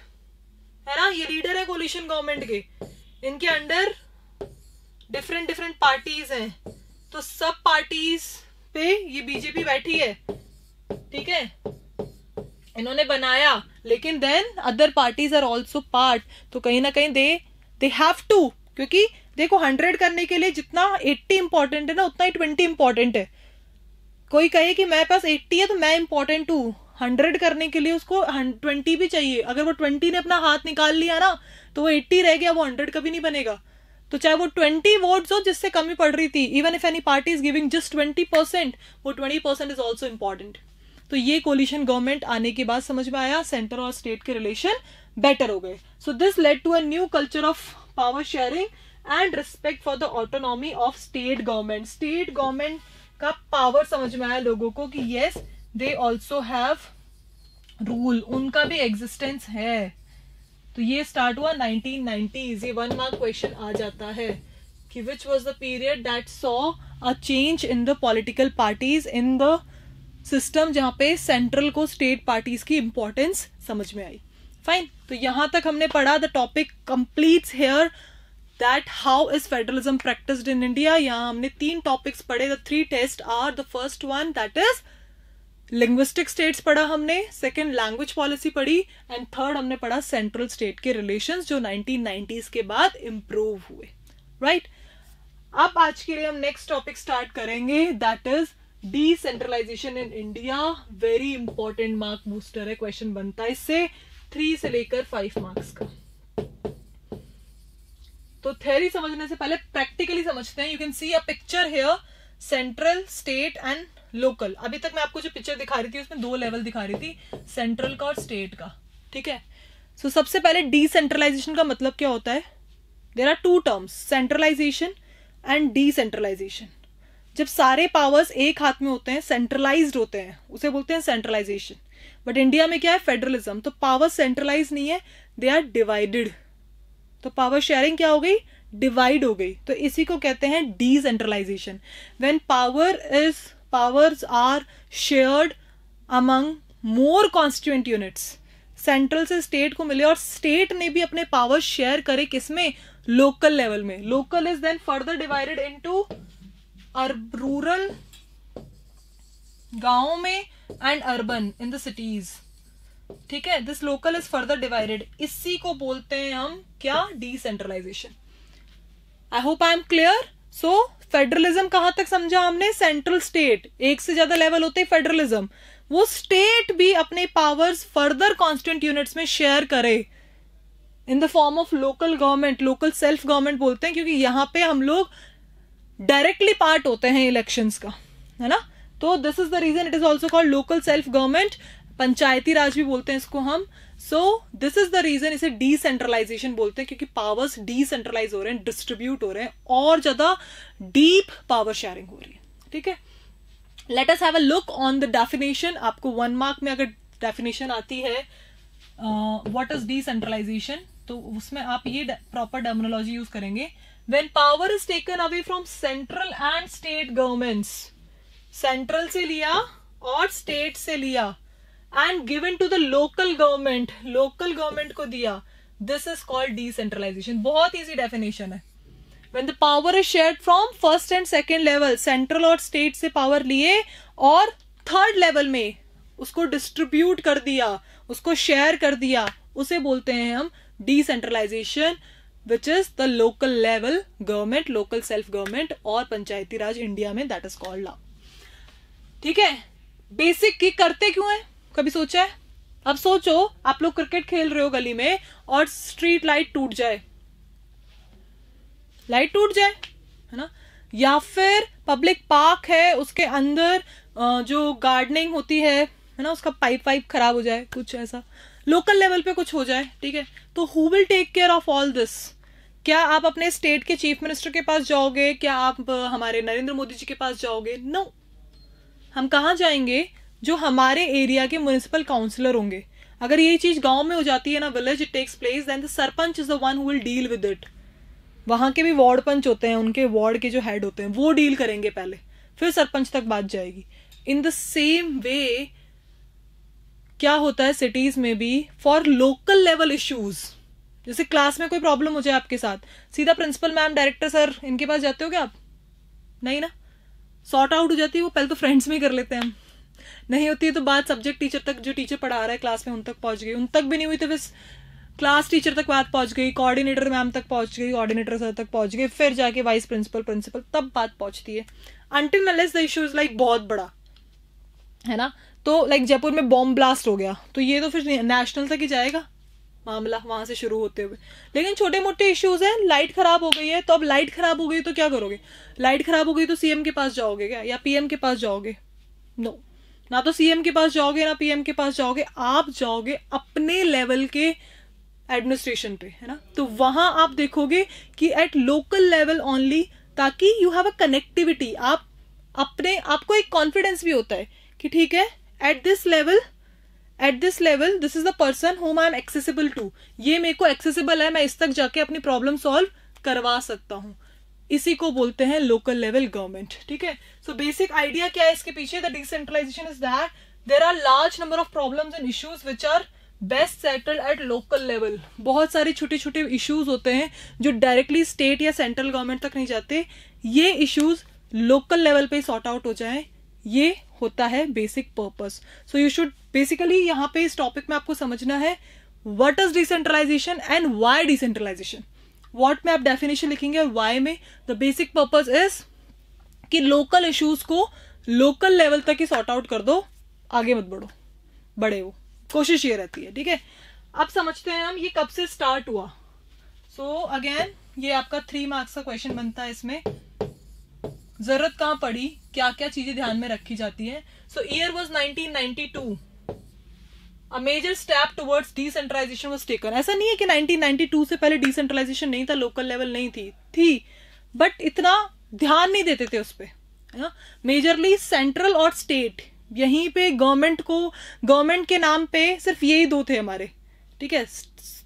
S1: है ना, ये लीडर है कोलिशन गवर्नमेंट के, इनके अंडर डिफरेंट डिफरेंट पार्टीज हैं, तो सब पार्टीज पे ये बीजेपी बैठी है, ठीक है, इन्होंने बनाया, लेकिन then other parties are also part, तो कहीं ना कहीं दे हैव टू, क्योंकि देखो 100 करने के लिए जितना 80 इंपॉर्टेंट है ना उतना ही 20 इंपॉर्टेंट है। कोई कहे कि मेरे पास 80 है तो मैं इंपॉर्टेंट हूँ, 100 करने के लिए उसको 20 भी चाहिए, अगर वो 20 ने अपना हाथ निकाल लिया ना तो वो 80 रह गया, वो 100 कभी नहीं बनेगा। तो चाहे वो 20 वोट्स हो जिससे कमी पड़ रही थी, even if any party is giving just 20%, वो 20% इज ऑल्सो इंपॉर्टेंट। तो ये कोलिशन गवर्नमेंट आने के बाद समझ में आया, सेंटर और स्टेट के रिलेशन बेटर हो गए। So this led to a new culture of power sharing and respect for the autonomy of state government. State government का पावर समझ में आया लोगों को कि yes they also have rule, उनका भी एग्जिस्टेंस है। तो ये स्टार्ट हुआ 1990s। ये 1 मार्क क्वेश्चन आ जाता है कि which was the period that saw a change in the political parties in the system, जहां पे सेंट्रल को स्टेट पार्टीज की इंपॉर्टेंस समझ में आई। फाइन, तो यहां तक हमने पढ़ा। The topic completes here that how is federalism practised in India. यहाँ हमने 3 टॉपिक्स पढ़े। The 3 test are, the first one that is linguistic states पढ़ा हमने, सेकंड लैंग्वेज पॉलिसी पढ़ी एंड थर्ड हमने पढ़ा सेंट्रल स्टेट के रिलेशंस जो 1990s के बाद इंप्रूव हुए, राइट। अब आज के लिए हम नेक्स्ट टॉपिक स्टार्ट करेंगे that is decentralisation in India. Very important mark booster है, क्वेश्चन बनता है इससे 3 से लेकर 5 मार्क्स का। तो थ्योरी समझने से पहले प्रैक्टिकली समझते हैं। You can see a picture here, central, state and local. अभी तक मैं आपको जो पिक्चर दिखा रही थी उसमें 2 लेवल दिखा रही थी, सेंट्रल का और स्टेट का, ठीक है। सो सबसे पहले डिसेंट्रलाइजेशन का मतलब क्या होता है। There are 2 terms, centralisation and decentralisation. जब सारे पावर्स एक हाथ में होते हैं, सेंट्रलाइज्ड होते हैं, उसे बोलते हैं सेंट्रलाइजेशन। बट इंडिया में क्या है, फेडरलिज्म, तो पावर सेंट्रलाइज नहीं है, दे आर डिवाइडेड। तो पावर शेयरिंग क्या हो गई, डिवाइड हो गई। तो इसी को कहते हैं decentralisation. When powers are shared among more constituent units, central से स्टेट को मिले और स्टेट ने भी अपने पावर शेयर करे किसमें, लोकल लेवल में। Local is then further divided into rural, गांव में, and urban in the cities, ठीक है। This local is further divided, इसी को बोलते हैं हम क्या, decentralisation. I hope I am clear. So federalism कहां तक समझा हमने, सेंट्रल स्टेट, एक से ज्यादा लेवल होते हैं फेडरलिज्म, वो स्टेट भी अपने पावर्स फर्दर कॉन्स्टिट्यूएंट यूनिट्स में शेयर करे इन the form of local government. Local self government बोलते हैं क्योंकि यहां पे हम लोग डायरेक्टली पार्ट होते हैं इलेक्शंस का, है ना। तो this is the reason it is also called local self government, Panchayati Raj भी बोलते हैं इसको हम। So this is the reason इसे डिसेंट्रलाइजेशन बोलते हैं, क्योंकि पावर्स डिसेंट्रलाइज हो रहे हैं, डिस्ट्रीब्यूट हो रहे हैं और ज्यादा डीप पावर शेयरिंग हो रही है, ठीक है। Let us have a look on the definition. आपको 1 मार्क में अगर डेफिनेशन आती है व्हाट इज डिसेंट्रलाइजेशन, तो उसमें आप ये प्रॉपर टर्मिनोलॉजी यूज करेंगे। When power is taken away from central and state governments, central से लिया और स्टेट से लिया, and given to the local government, local government को दिया, दिस इज कॉल्ड डिसेंट्रलाइजेशन। बहुत इजी डेफिनेशन है। When the power is shared from first and second level, central और स्टेट से पावर लिए और थर्ड लेवल में उसको डिस्ट्रीब्यूट कर दिया, उसको शेयर कर दिया, उसे बोलते हैं हम decentralisation, which is the local level government, local self government और पंचायती राज इंडिया में दैट इज कॉल्ड नाउ, ठीक है। बेसिक की करते क्यों है, कभी सोचा है? अब सोचो आप लोग क्रिकेट खेल रहे हो गली में और स्ट्रीट लाइट टूट जाए, लाइट टूट जाए, है ना, या फिर पब्लिक पार्क है उसके अंदर जो गार्डनिंग होती है ना, उसका पाइप खराब हो जाए, कुछ ऐसा लोकल लेवल पे कुछ हो जाए, ठीक है, तो who will take care of all this? क्या आप अपने स्टेट के चीफ मिनिस्टर के पास जाओगे? क्या आप हमारे नरेंद्र मोदी जी के पास जाओगे? नो, हम कहाँ जाएंगे? जो हमारे एरिया के म्युनिसिपल काउंसलर होंगे। अगर ये चीज गांव में हो जाती है ना, village it takes place, then the sarpanch is the one who will deal with it. वहां के भी वार्ड पंच होते हैं, उनके वार्ड के जो हेड होते हैं वो डील करेंगे पहले, फिर सरपंच तक बात जाएगी। इन द सेम वे क्या होता है सिटीज में भी फॉर लोकल लेवल इश्यूज। जैसे क्लास में कोई प्रॉब्लम हो जाए आपके साथ, सीधा प्रिंसिपल मैम, डायरेक्टर सर, इनके पास जाते हो क्या आप? नहीं ना, सॉर्ट आउट हो जाती है वो, पहले तो फ्रेंड्स में कर लेते हैं हम, नहीं होती है तो बात सब्जेक्ट टीचर तक, जो टीचर पढ़ा रहा है क्लास में उन तक पहुंच गई, उन तक भी नहीं हुई तो बस क्लास टीचर तक बात पहुंच गई, कोऑर्डिनेटर मैम तक पहुंच गई, कोऑर्डिनेटर सर तक पहुंच गई, फिर जाके वाइस प्रिंसिपल, तब बात पहुंचती है। Until unless the issue is like बहुत बड़ा है ना, तो लाइक जयपुर में बॉम्ब ब्लास्ट हो गया तो ये तो फिर नेशनल तक ही जाएगा मामला, वहां से शुरू होते हुए। लेकिन छोटे मोटे इश्यूज हैं, लाइट खराब हो गई है तो अब लाइट खराब हो गई तो क्या करोगे? लाइट खराब हो गई तो सीएम के पास जाओगे क्या, या पीएम के पास जाओगे? नो, ना तो सीएम के पास जाओगे ना पीएम के पास जाओगे, आप जाओगे अपने लेवल के एडमिनिस्ट्रेशन पे, है ना। तो वहां आप देखोगे कि एट लोकल लेवल ओनली, ताकि यू हैव अ कनेक्टिविटी, आप अपने आपको एक कॉन्फिडेंस भी होता है कि ठीक है at this level this is the person whom I am accessible to, ये मेरे को एक्सेसिबल है, मैं इस तक जाके अपनी प्रॉब्लम सॉल्व करवा सकता हूं। इसी को बोलते हैं लोकल लेवल गवर्नमेंट, ठीक है। सो बेसिक आइडिया क्या है इसके पीछे? The decentralisation is that there are large number of problems and issues which are best settled at local level. बहुत सारे छोटे छोटे इश्यूज होते हैं जो डायरेक्टली स्टेट या सेंट्रल गवर्नमेंट तक नहीं जाते, ये इश्यूज लोकल लेवल पे सॉर्ट आउट हो जाए, ये होता है basic purpose. So you should basically यहाँ पे इस टॉपिक में आपको समझना है what is decentralisation and why decentralisation. What में आप डेफिनेशन लिखेंगे और व्हाई में द बेसिक पर्पस इज कि लोकल इश्यूज को लोकल लेवल तक ही सॉर्ट आउट कर दो, आगे मत बढ़ो, बड़े हो, कोशिश ये रहती है, ठीक है। अब समझते हैं हम ये कब से स्टार्ट हुआ। सो अगेन ये आपका 3 मार्क्स का क्वेश्चन बनता है। इसमें जरूरत कहां पड़ी, क्या क्या चीजें ध्यान में रखी जाती है। So year was 1992, a major step towards decentralization was taken. ऐसा नहीं है कि 1992 से पहले डिसेंट्रलाइजेशन नहीं था, लोकल लेवल नहीं थी बट इतना ध्यान नहीं देते थे उस पे, है ना। मेजरली सेंट्रल और स्टेट, यहीं पे गवर्नमेंट के नाम पे सिर्फ यही 2 थे हमारे, ठीक है।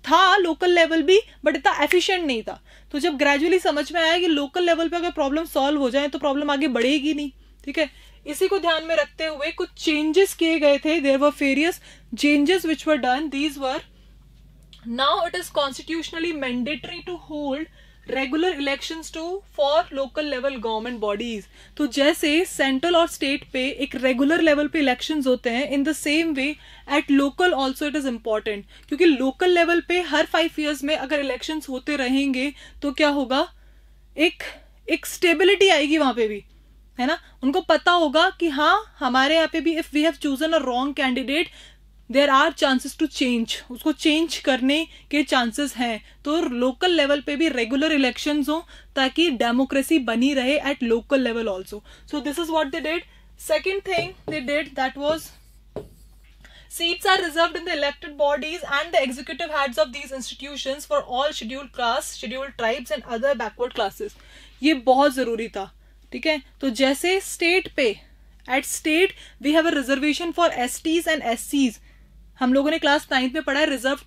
S1: था लोकल लेवल भी बट इतना एफिशिएंट नहीं था। तो जब ग्रेजुअली समझ में आया कि लोकल लेवल पे अगर प्रॉब्लम सॉल्व हो जाए तो प्रॉब्लम आगे बढ़ेगी नहीं, ठीक है। इसी को ध्यान में रखते हुए कुछ चेंजेस किए गए थे। There were various changes which were done. These were, now it is constitutionally mandatory to hold regular elections for local level government bodies. तो जैसे सेंट्रल और स्टेट पे एक रेगुलर लेवल पे इलेक्शंस होते हैं, in the same way at local also it is important, क्योंकि local level पे हर 5 years में अगर इलेक्शंस होते रहेंगे तो क्या होगा, एक स्टेबिलिटी आएगी वहां पे भी, है ना। उनको पता होगा कि हाँ हमारे यहाँ पे भी if we have chosen a wrong candidate there are chances to change, उसको चेंज करने के चांसेस हैं। तो लोकल लेवल पे भी रेगुलर इलेक्शंस हो ताकि डेमोक्रेसी बनी रहे eight local level also. So this is what they did. Second thing they did that was seats are reserved in the elected bodies and the executive heads of these institutions for all scheduled caste, scheduled tribes and other backward classes। ये बहुत जरूरी था, ठीक है। तो जैसे state पे at state we have a reservation for STs and SCs। हम लोगों ने क्लास 9th में पढ़ा है रिजर्व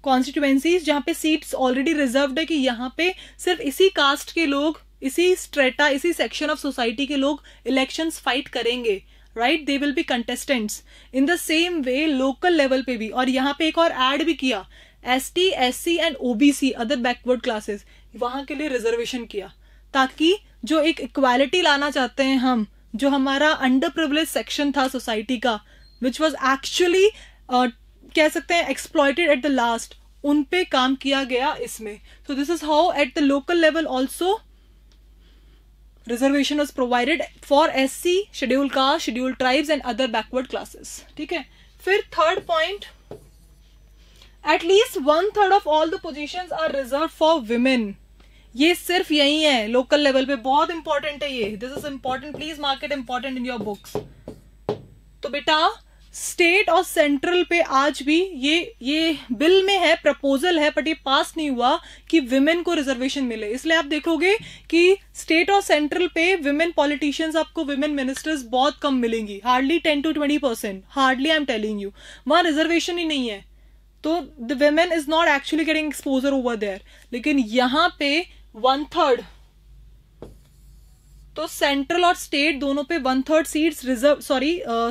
S1: कॉन्स्टिट्यूएंसीज, जहां पे सीट्स ऑलरेडी रिजर्व्ड है कि यहाँ पे सिर्फ इसी कास्ट के लोग, इसी स्ट्रेटा, इसी सेक्शन ऑफ सोसाइटी के लोग इलेक्शंस फाइट करेंगे, right. They will be contestants. In the same way local level पे भी, और यहाँ पे एक और ऐड भी किया, ST, SC and OBC other backward classes, वहां के लिए रिजर्वेशन किया, ताकि जो एक इक्वालिटी लाना चाहते हैं हम, जो हमारा अंडर प्रिविलेज सेक्शन था सोसाइटी का, विच वॉज एक्चुअली कह सकते हैं एक्सप्लॉइटेड एट द लास्ट, उन पे काम किया गया इसमें। So this is how at the local level also reservation was provided for SC, schedule caste, schedule tribes and other backward classes, ठीक है। फिर third point, at least 1/3 of all the positions are reserve for women. ये सिर्फ यही है local level पे, बहुत important है ये, this is important, please mark it important in your books. तो बेटा स्टेट और सेंट्रल पे आज भी ये बिल में है, प्रपोजल है, बट ये पास नहीं हुआ कि विमेन को रिजर्वेशन मिले। इसलिए आप देखोगे कि स्टेट और सेंट्रल पे विमेन पॉलिटिशियंस, आपको विमेन मिनिस्टर्स बहुत कम मिलेंगी, hardly 10 to 20%, hardly, I am telling you, वहां रिजर्वेशन ही नहीं है, तो the women is not actually getting exposure over there. लेकिन यहां पे 1/3, तो सेंट्रल और स्टेट दोनों पे 1/3 सीट्स रिजर्व,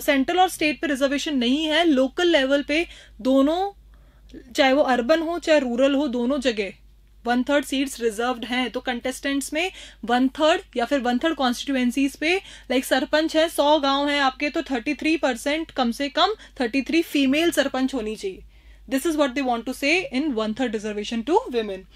S1: सेंट्रल और स्टेट पे रिजर्वेशन नहीं है, लोकल लेवल पे दोनों, चाहे वो अर्बन हो चाहे रूरल हो, दोनों जगह 1/3 सीट्स रिजर्व्ड हैं। तो कंटेस्टेंट्स में 1/3 या फिर 1/3 कॉन्स्टिट्यूएंसीज पे, लाइक सरपंच है, 100 गांव है आपके, तो 33% कम से कम 33 फीमेल सरपंच होनी चाहिए। This is what they want to say in 1/3 reservation to women.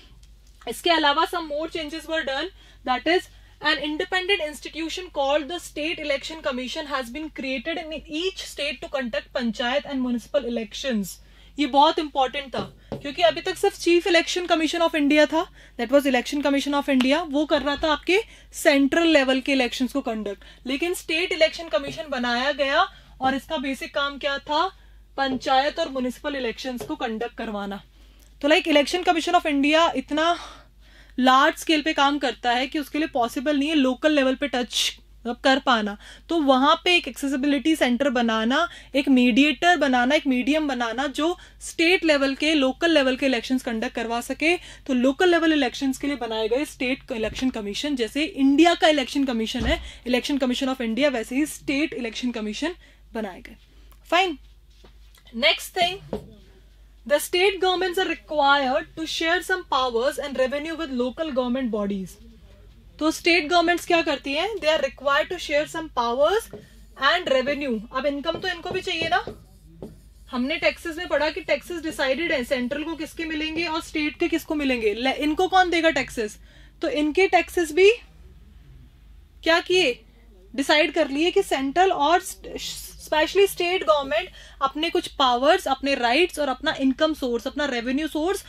S1: इसके अलावा some more changes were done, that is an independent institution called the State Election Commission has been created in each state to conduct panchayat and municipal elections। ये बहुत important था, क्योंकि अभी तक सिर्फ chief election commission of India था, that was election commission of India, वो कर रहा था आपके सेंट्रल लेवल के इलेक्शंस को कंडक्ट। लेकिन स्टेट इलेक्शन कमीशन बनाया गया और इसका बेसिक काम क्या था, पंचायत और म्युनिसिपल इलेक्शंस को कंडक्ट करवाना। तो like election commission of India इतना लार्ज स्केल पे काम करता है कि उसके लिए पॉसिबल नहीं है लोकल लेवल पे टच कर पाना, तो वहां पे एक एक्सेसिबिलिटी सेंटर बनाना, एक मीडिएटर बनाना, एक मीडियम बनाना जो स्टेट लेवल के, लोकल लेवल के इलेक्शंस कंडक्ट करवा सके। तो लोकल लेवल इलेक्शंस के लिए बनाए गए स्टेट इलेक्शन कमीशन, जैसे इंडिया का इलेक्शन कमीशन है, इलेक्शन कमीशन ऑफ इंडिया, वैसे ही स्टेट इलेक्शन कमीशन बनाए गए। Fine, next thing, the state governments are required to share some powers and revenue with local government bodies। तो state governments क्या करती हैं, they are required to share some powers and revenue. अब income तो इनको भी चाहिए ना, हमने टैक्सेस में पढ़ा कि टैक्सेस डिसाइडेड है, सेंट्रल को किसके मिलेंगे और स्टेट के किसको मिलेंगे, इनको कौन देगा टैक्सेस, तो इनके टैक्सेस भी क्या किए, डिसाइड कर लिए कि सेंट्रल और स्पेशली स्टेट गवर्नमेंट अपने कुछ पावर्स, अपने राइट्स और अपना इनकम सोर्स, अपना रेवेन्यू सोर्स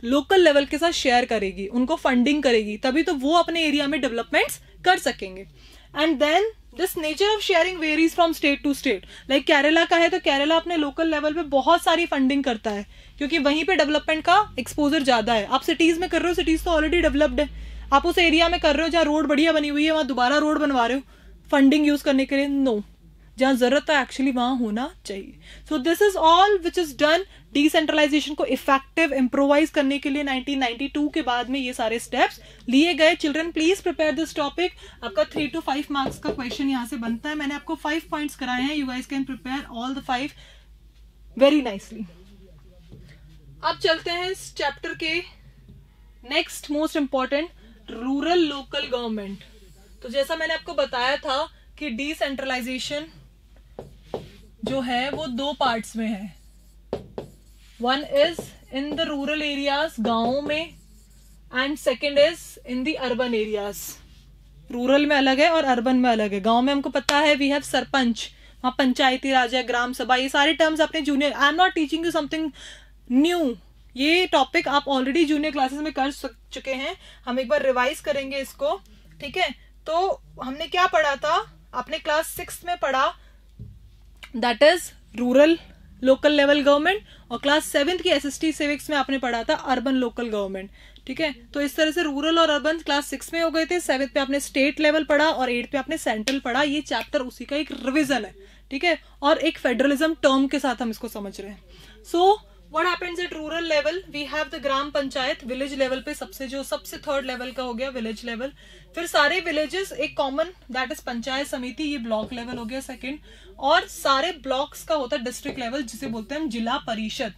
S1: लोकल लेवल के साथ शेयर करेगी, उनको फंडिंग करेगी, तभी तो वो अपने एरिया में डेवलपमेंट्स कर सकेंगे। And then this nature of sharing varies from state to state. Like Kerala का है तो केरला अपने लोकल लेवल पे बहुत सारी फंडिंग करता है, क्योंकि वहीं पे डेवलपमेंट का एक्सपोजर ज्यादा है। आप सिटीज में कर रहे हो, सिटीज तो ऑलरेडी डेवलप्ड है, आप उस एरिया में कर रहे हो जहाँ रोड बढ़िया बनी हुई है, वहां दोबारा रोड बनवा रहे हो फंडिंग यूज करने के लिए, नो, जहां जरूरत है एक्चुअली वहां होना चाहिए। So this is all which is done decentralisation को इफेक्टिव इम्प्रोवाइज करने के लिए 1992 के बाद में ये सारे स्टेप्स लिए गए। Children please prepare this topic, आपका 3 to 5 मार्क्स का क्वेश्चन यहां से बनता है। मैंने आपको 5 पॉइंट्स कराए हैं, you guys can prepare all the 5 very nicely. अब चलते हैं इस चैप्टर के next most important, rural local government. तो जैसा मैंने आपको बताया था कि डिसेंट्रलाइजेशन जो है वो 2 पार्ट्स में है, one is in the rural areas, गांवों में, and second is in the urban areas. Rural में अलग है और अर्बन में अलग है। गांव में हमको पता है वी हैव सरपंच, वहां पंचायती राज है, ग्राम सभा, ये सारे टर्म्स अपने junior, I am not teaching you something new, ये टॉपिक आप ऑलरेडी जूनियर क्लासेस में कर चुके हैं, हम एक बार रिवाइज करेंगे इसको, ठीक है। तो हमने क्या पढ़ा था, आपने क्लास 6 में पढ़ा, that is rural local level government, और क्लास 7th की SST सिविक्स में आपने पढ़ा था अर्बन लोकल गवर्नमेंट, ठीक है। तो इस तरह से रूरल और अर्बन क्लास 6 में हो गए थे, 7th पे आपने स्टेट लेवल पढ़ा और 8th पे आपने सेंट्रल पढ़ा। ये चैप्टर उसी का एक रिविजन है, ठीक है, और एक फेडरलिज्म टर्म के साथ हम इसको समझ रहे हैं। सो what happens at rural level, we have the gram panchayat, village level पे सबसे 3rd लेवल का हो गया विलेज लेवल, फिर सारे विलेजेस एक कॉमन दैट इज पंचायत समिति, ये ब्लॉक लेवल हो गया 2nd, और सारे ब्लॉक्स का होता है डिस्ट्रिक्ट लेवल, जिसे बोलते हैं जिला परिषद,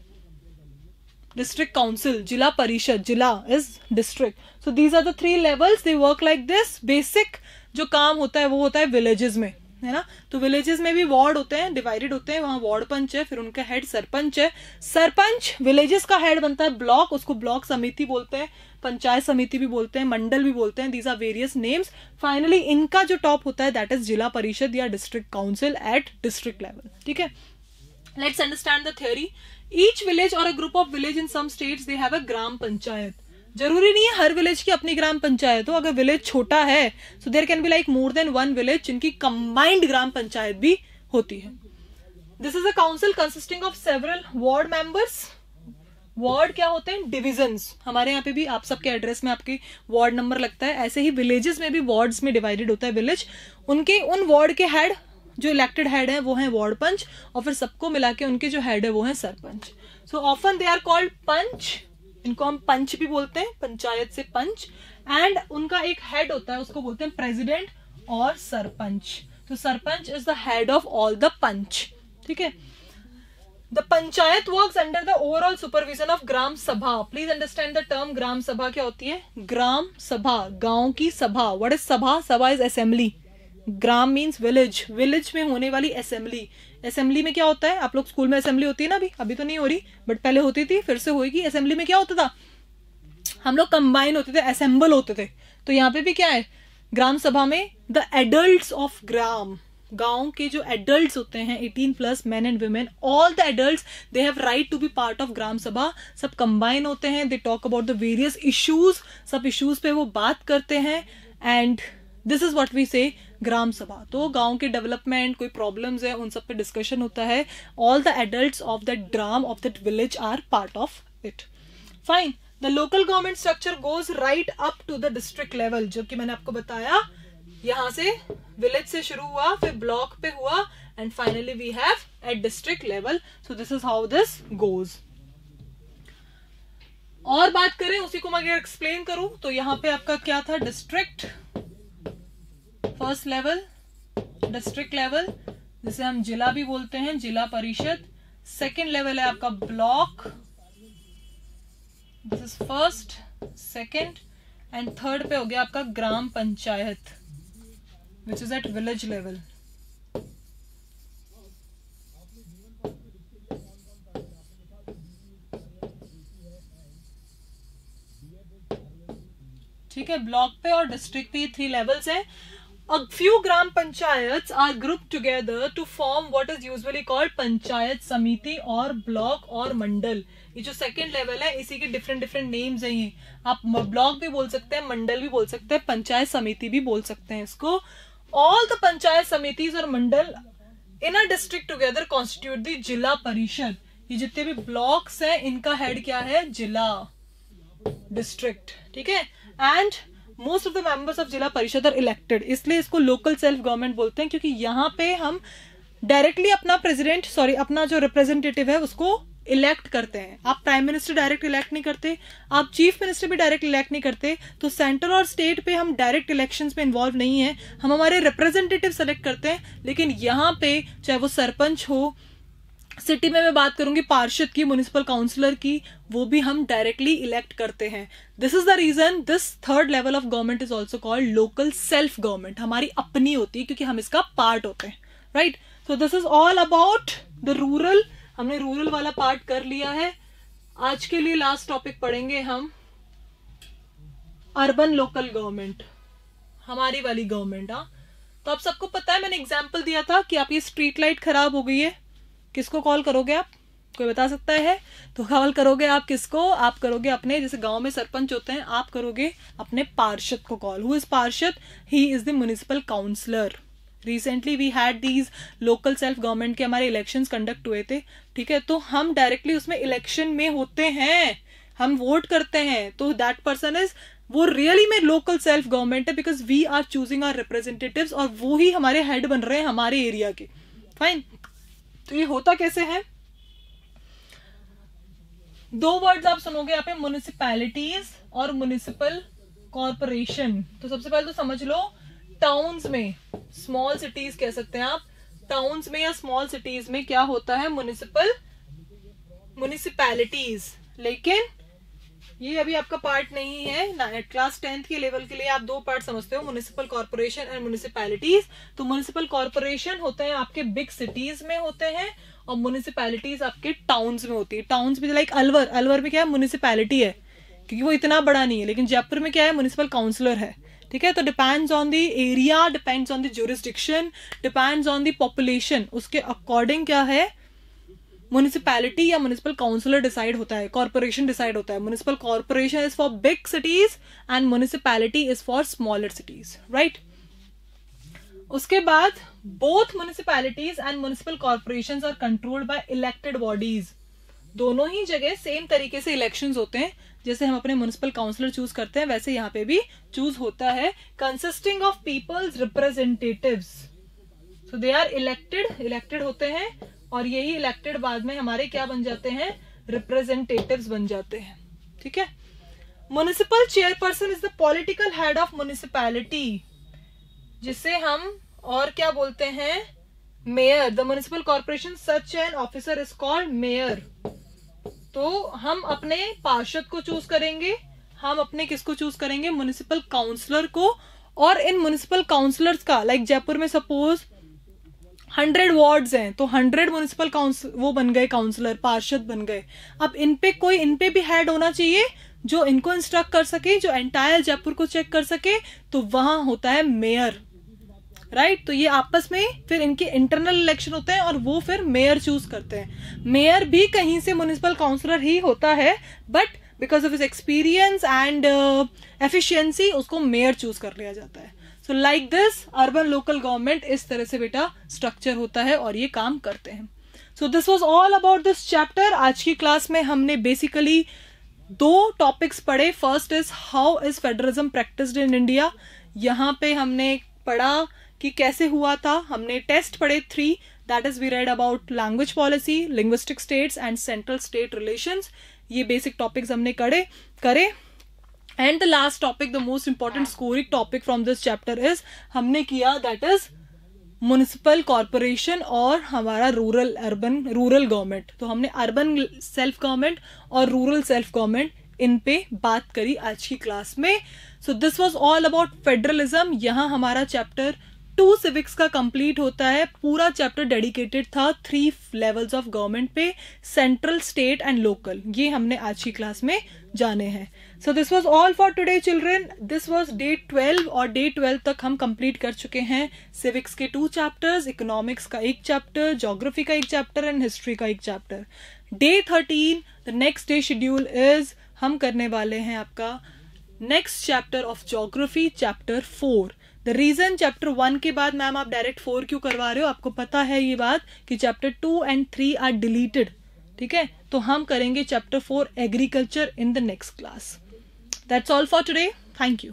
S1: district council, Zila Parishad, zila is district. So these are the 3 levels, they work like this. Basic जो काम होता है वो होता है विलेजेस में, है ना। तो विलेजेस में भी वार्ड होते हैं, डिवाइडेड होते हैं, वहां वार्ड पंच है, फिर उनका हेड सरपंच है, सरपंच विलेजेस का हेड बनता है ब्लॉक, उसको ब्लॉक समिति बोलते हैं, पंचायत समिति भी बोलते हैं, मंडल भी बोलते हैं, these are various names. Finally इनका जो टॉप होता है दैट इज जिला परिषद या district council at district level, ठीक है। Let's understand the theory. Each village और a group of village in some states they have a gram panchayat. जरूरी नहीं है हर विलेज की अपनी ग्राम पंचायत हो. अगर विलेज छोटा है so there can be like more than one village जिनकी कंबाइंड ग्राम पंचायत भी होती है. This is a council consisting of several ward members. Ward क्या होते हैं? डिविजन्स. हमारे यहाँ पे भी आप सबके एड्रेस में आपके वार्ड नंबर लगता है, ऐसे ही विलेजेस में भी वार्ड्स में डिवाइडेड होता है विलेज. उनके उन वार्ड के हेड जो इलेक्टेड हेड है वो है वार्ड पंच, और फिर सबको मिला के उनके जो हेड है वो है sarpanch. So often they are called panch. इनको हम पंच भी बोलते हैं, पंचायत से पंच. एंड उनका एक हेड होता है, उसको बोलते हैं प्रेसिडेंट और सरपंच. तो sarpanch is the head of all the panch. ठीक है. The panchayat works under the overall supervision of gram sabha. Please understand the term gram sabha क्या होती है. ग्राम सभा, गांव की सभा. व्हाट इज सभा? सभा is assembly. Gram means village. Village में होने वाली असेंबली. असेंबली में क्या होता है? आप लोग स्कूल में असेंबली होती है ना, अभी तो नहीं हो रही, बट पहले होती थी, फिर से होगी. असेंबली में क्या होता था? हम लोग कंबाइन होते थे, असेंबल होते थे. तो यहाँ पे भी क्या है? ग्राम सभा में द एडल्ट्स ऑफ ग्राम, गांव के जो एडल्ट्स होते हैं 18+ men and women, all the adults they have right to be part of gram sabha. सब कंबाइन होते हैं. They talk about the various issues. सब इश्यूज पे वो बात करते हैं. And this is what we say gram सभा. तो गांव के डेवलपमेंट, कोई प्रॉब्लम्स है, उन सब पे डिस्कशन होता है. All the adults of that gram, of that village are part of it. Fine. The local government structure goes right up to the district level, जो कि मैंने आपको बताया. यहां से विलेज से शुरू हुआ, फिर ब्लॉक पे हुआ, and finally we have at district level. So this is how this goes. और बात करें, उसी को मैं अगर एक्सप्लेन करूं तो यहाँ पे आपका क्या था? District first level, district level, जिसे हम जिला भी बोलते हैं, जिला परिषद. सेकेंड लेवल है आपका block. This is first, second, and third पे हो गया आपका ग्राम panchayat, which is at village level. ठीक है. ब्लॉक पे और डिस्ट्रिक्ट पे 3 लेवल्स हैं. A few gram panchayats are grouped together to form what is usually called panchayat समिति और ब्लॉक और मंडल. ये जो सेकेंड लेवल है इसी के डिफरेंट नेम्स हैं. ये आप ब्लॉक भी बोल सकते हैं, मंडल भी बोल सकते हैं, पंचायत समिति भी बोल सकते हैं इसको. All the पंचायत समितिज और मंडल in a district together constitute the जिला परिषद. ये जितने भी ब्लॉक्स हैं इनका हेड क्या है? जिला, डिस्ट्रिक्ट. ठीक है. And most of the members of जिला परिषद आर इलेक्टेड. इसलिए इसको लोकल सेल्फ गवर्नमेंट बोलते हैं, क्योंकि यहाँ पे हम डायरेक्टली अपना प्रेसिडेंट, अपना जो रिप्रेजेंटेटिव है उसको इलेक्ट करते हैं. आप प्राइम मिनिस्टर डायरेक्ट इलेक्ट नहीं करते, आप चीफ मिनिस्टर भी डायरेक्ट इलेक्ट नहीं करते. तो सेंटर और स्टेट पे हम डायरेक्ट इलेक्शंस में इन्वॉल्व नहीं है, हम हमारे रिप्रेजेंटेटिव सेलेक्ट करते हैं. लेकिन यहाँ पे चाहे वो सरपंच हो, सिटी में मैं बात करूंगी पार्षद की, म्युनिसिपल काउंसलर की, वो भी हम डायरेक्टली इलेक्ट करते हैं. This is the reason this third level of government is also called local self government. हमारी अपनी होती है क्योंकि हम इसका पार्ट होते हैं. Right. So this is all about the rural. हमने रूरल वाला पार्ट कर लिया है. आज के लिए लास्ट टॉपिक पढ़ेंगे हम अर्बन लोकल गवर्नमेंट, हमारी वाली गवर्नमेंट. हाँ, तो आप सबको पता है, मैंने एग्जाम्पल दिया था कि आपकी स्ट्रीट लाइट खराब हो गई है, किसको कॉल करोगे आप? कोई बता सकता है? तो कॉल करोगे आप किसको? आप करोगे अपने, जैसे गांव में सरपंच होते हैं, आप करोगे अपने पार्षद को call. Who is parshad? He is the municipal councillor. Recently we had these local self government के हमारे इलेक्शंस कंडक्ट हुए थे. ठीक है. तो हम डायरेक्टली उसमें इलेक्शन में होते हैं, हम वोट करते हैं. तो दैट पर्सन इज, वो रियली में लोकल सेल्फ गवर्नमेंट है, because we are choosing our representatives, और वो ही हमारे हेड बन रहे हैं हमारे एरिया के. फाइन. तो ये होता कैसे है? 2 वर्ड्स आप सुनोगे यहाँ पे, म्युनिसिपैलिटीज और म्युनिसिपल कॉर्पोरेशन. तो सबसे पहले तो समझ लो, टाउन्स में, स्मॉल सिटीज कह सकते हैं आप, टाउन्स में या स्मॉल सिटीज में क्या होता है? म्युनिसिपैलिटीज. लेकिन ये अभी आपका पार्ट नहीं है. क्लास 10th के लेवल के लिए आप 2 पार्ट समझते हो, म्युनिसिपल कॉर्पोरेशन एंड म्युनिसिपैलिटीज. तो म्युनिसिपल कॉर्पोरेशन होते हैं आपके बिग सिटीज में होते हैं, और म्युनिसिपैलिटीज आपके टाउन्स में होती है. टाउन्स में लाइक अलवर, अलवर में क्या है? म्युनिसिपैलिटी है, क्योंकि वो इतना बड़ा नहीं है. लेकिन जयपुर में क्या है? म्युनिसिपल काउंसलर है. ठीक है. तो depends on the area, depends on the jurisdiction, depends on the population, उसके अकॉर्डिंग क्या है? म्युनिसिपैलिटी या म्युनिसिपल काउंसिलर डिसाइड होता है, कॉर्पोरेशन डिसाइड होता है. Municipal corporation is for big cities and municipality is for smaller cities, right. उसके बाद both municipalities and municipal corporations are controlled by elected bodies. दोनों ही जगह सेम तरीके से इलेक्शंस होते हैं. जैसे हम अपने म्युनिसिपल काउंसिलर चूज करते हैं वैसे यहाँ पे भी चूज होता है, consisting of people's representatives. So they are elected होते हैं और यही इलेक्टेड बाद में हमारे क्या बन जाते हैं, रिप्रेजेंटेटिव्स बन जाते हैं. ठीक है. Municipal chairperson is the political head of municipality, जिसे हम और क्या बोलते हैं, mayor. The municipal corporation such an officer is called mayor. तो हम अपने पार्षद को चूज करेंगे, हम अपने किसको चूज करेंगे, म्युनिसिपल काउंसलर को. और इन म्युनिसिपल काउंसलर्स का लाइक जयपुर में सपोज 100 वार्ड्स हैं तो 100 म्युनिसिपल काउंसिल वो बन गए, काउंसलर पार्षद बन गए. अब इन पे भी हेड होना चाहिए जो इनको इंस्ट्रक्ट कर सके, जो एंटायर जयपुर को चेक कर सके. तो वहां होता है मेयर, राइट. तो ये आपस में फिर इनके इंटरनल इलेक्शन होते हैं और वो फिर मेयर चूज करते हैं. मेयर भी कहीं से म्युनिसिपल काउंसलर ही होता है, but because of his experience and efficiency उसको मेयर चूज कर लिया जाता है. So like this urban local government इस तरह से बेटा स्ट्रक्चर होता है और ये काम करते हैं. So this was all about this chapter. आज की क्लास में हमने बेसिकली 2 टॉपिक्स पढ़े. First is how is federalism practised in India. यहाँ पे हमने पढ़ा कि कैसे हुआ था. हमने टेस्ट पढ़े 3, that is we read about language policy, linguistic states and central state relations. ये बेसिक टॉपिक्स हमने करे. And the last topic, the most important scoring topic from this chapter is हमने किया, दैट इज म्युनिसिपल कॉर्पोरेशन और हमारा rural government. तो हमने urban self government और रूरल सेल्फ गवर्नमेंट इन पे बात करी आज की क्लास में. So this was all about federalism. यहाँ हमारा चैप्टर 2 सिविक्स का कंप्लीट होता है. पूरा चैप्टर डेडिकेटेड था 3 लेवल्स ऑफ गवर्नमेंट पे, सेंट्रल, स्टेट एंड लोकल. ये हमने आज की क्लास में जाने हैं. So this was all for today children. This was day 12 और डे 12 तक हम कंप्लीट कर चुके हैं सिविक्स के 2 चैप्टर्स, इकोनॉमिक्स का 1 चैप्टर, ज्योग्राफी का 1 चैप्टर एंड हिस्ट्री का 1 chapter. Day 13 the next day schedule is हम करने वाले हैं आपका next chapter of geography, chapter 4. The region chapter 1 के बाद मैम आप डायरेक्ट 4 क्यों करवा रहे हो, आपको पता है ये बात कि चैप्टर 2 एंड 3 आर डिलीटेड. ठीक है. तो हम करेंगे chapter 4 agriculture in the next class. That's all for today. Thank you.